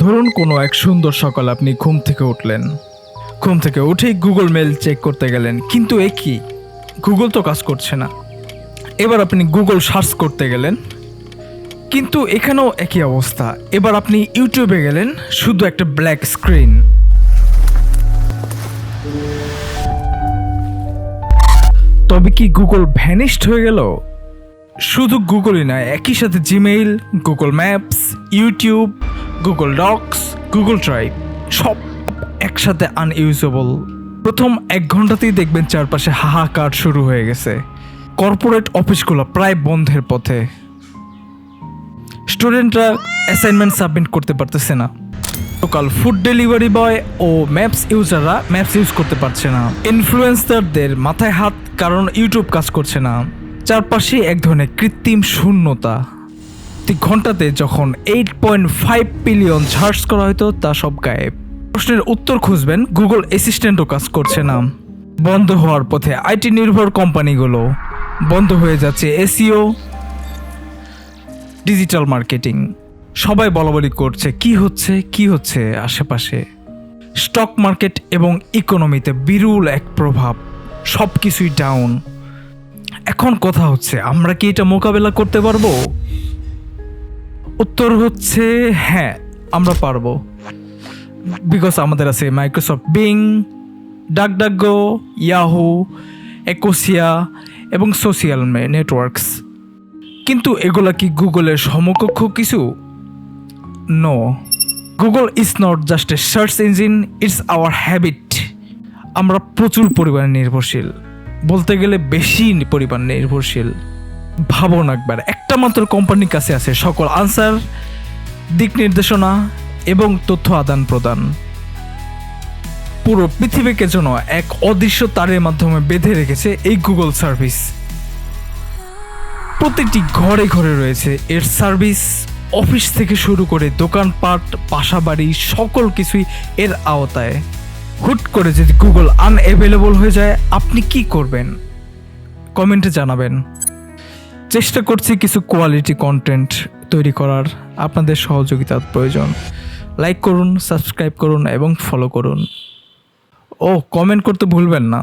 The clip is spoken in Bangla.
ধরুন কোনো এক সুন্দর সকাল আপনি ঘুম থেকে উঠলেন, ঘুম থেকে উঠেই গুগল মেল চেক করতে গেলেন, কিন্তু এ কি, গুগল তো কাজ করছে না। এবার আপনি গুগল সার্চ করতে গেলেন, কিন্তু এখানেও একই অবস্থা। এবার আপনি ইউটিউবে গেলেন, শুধু একটা ব্ল্যাক স্ক্রিন। তবে কি গুগল ভ্যানিশড হয়ে গেল? শুধু গুগলই নয়, একই সাথে Gmail, Google Maps, YouTube, Google Docs, Google Drive সব একসাথে আনইউজেবল। প্রথম 1 ঘন্টাতেই দেখবেন চারপাশে হাহাকার শুরু হয়ে গেছে। কর্পোরেট অফিসগুলো প্রায় বন্ধের পথে। স্টুডেন্টরা অ্যাসাইনমেন্ট সাবমিট করতে পারতেছে না। লোকাল ফুড ডেলিভারি বয় ও ম্যাপস ইউজাররা ম্যাপস ইউজ করতে পারছে না। ইনফ্লুয়েন্সারদের মাথায় হাত, কারণ ইউটিউব কাজ করছে না। চারপাশে এক ধরনের কৃত্রিম শূন্যতা। ঘন্টাতে যখন 8.5 বিলিয়ন সার্চ করা হতো তা সব গায়েব। প্রশ্নের উত্তর খুঁজবেন, গুগল অ্যাসিস্ট্যান্টও কাজ করছে না। বন্ধ হওয়ার পথে আইটি নির্ভর কোম্পানিগুলো। বন্ধ হয়ে যাচ্ছে এসইও, ডিজিটাল মার্কেটিং। সবাই বলাবলি করছে কি হচ্ছে আশেপাশে। স্টক মার্কেট এবং ইকোনমিতে বিরল এক প্রভাব, সব কিছুই ডাউন। এখন কথা হচ্ছে, আমরা কি এটা মোকাবেলা করতে পারবো? উত্তর হচ্ছে হ্যাঁ, আমরা পারবো। বিকজ আমাদের আছে Microsoft Bing, DuckDuckGo, Yahoo, Ecosia এবং সোশিয়াল নেটওয়ার্কস। কিন্তু এগুলা কি গুগলের সমকক্ষ কিছু? No, Google is not just a search engine, it's our habit. আমরা প্রচুর পরিমাণে নির্ভরশীল, বলতে গেলে বেশি পরিমাণ নির্ভরশীল। ভাবুন একবার, একটা মাত্র কোম্পানির কাছে আছে সকল আনসার, দিক নির্দেশনা এবং তথ্য আদান প্রদান। পুরো পৃথিবীকে যেন এক অদৃশ্য তারের মাধ্যমে বেঁধে রেখেছে এই গুগল সার্ভিস। প্রতিটি ঘরে ঘরে রয়েছে এর সার্ভিস। অফিস থেকে শুরু করে দোকানপাট, বাসাবাড়ি, সকল কিছুই এর আওতায়। হুট করে যদি গুগল আনঅ্যাভেলেবল হয়ে যায়, আপনি কি করবেন? কমেন্টে জানাবেন। চেষ্টা করছি কিছু কোয়ালিটি কন্টেন্ট তৈরি করার, আপনাদের সহযোগিতার প্রয়োজন। লাইক করুন, সাবস্ক্রাইব করুন এবং ফলো করুন। ও কমেন্ট করতে ভুলবেন না।